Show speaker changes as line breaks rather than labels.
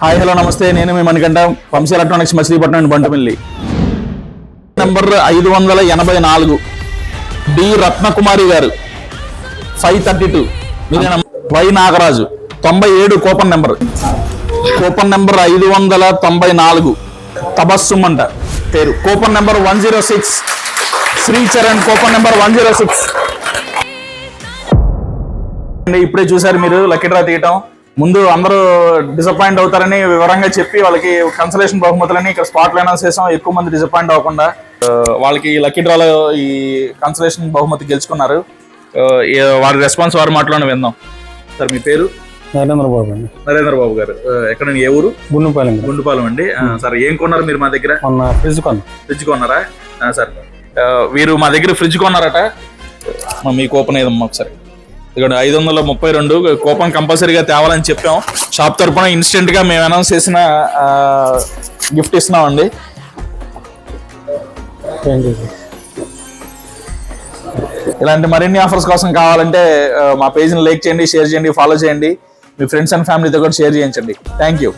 Hi hello నమస్తే, నేను మీ Manikanta, Vamsi electronics, Machilipatnam, Bantumilli. Number 584 D Ratnakumari garu 532. Y Nagaraju 97 coupon number 594. తబస్సుమంట పేరు. Coupon number 106. Sricharan coupon number 106. ఇప్పుడే చూసారు మీరు లక్కీ డ్రా తీయటం. ముందు అందరూ డిసప్పాయింట్ అవుతారని వివరంగా చెప్పి వాళ్ళకి కన్సలేషన్ బహుమతులని ఇక్కడ స్పాట్ లో అనౌన్స్ చేసాం. ఎక్కువ మంది డిసప్పాయింట్ అవ్వకుండా వాళ్ళకి లక్కీ డ్రాలో ఈ కన్సలేషన్ బహుమతి గెలుచుకున్నారు. వారి రెస్పాన్స్ వారి మాటలోనే విందాం. సార్ మీ పేరు?
నరేంద్రబాబు అండి.
నరేంద్రబాబు గారు ఎక్కడ, ఏ ఊరు? గుండుపాలెం అండి. సార్ ఏం కొన్నారు మీరు మా దగ్గర? ఫ్రిడ్జ్ కొన్నారా సార్? వీరు మా దగ్గర ఫ్రిడ్జ్ కొన్నారట. మీ కూపన్ ఏదమ్మా ఒకసారి. ఇక్కడ 532 కూపన్ కంపల్సరీగా తేవాలని చెప్పాం. షాప్ తరఫున ఇన్స్టెంట్ గా మేము అనౌన్స్ చేసిన గిఫ్ట్ ఇస్తున్నామండి. ఇలాంటి మరిన్ని ఆఫర్స్ కోసం కావాలంటే మా పేజ్ని లైక్ చేయండి, షేర్ చేయండి, ఫాలో చేయండి. మీ ఫ్రెండ్స్ అండ్ ఫ్యామిలీతో కూడా షేర్ చేయించండి. Thank you.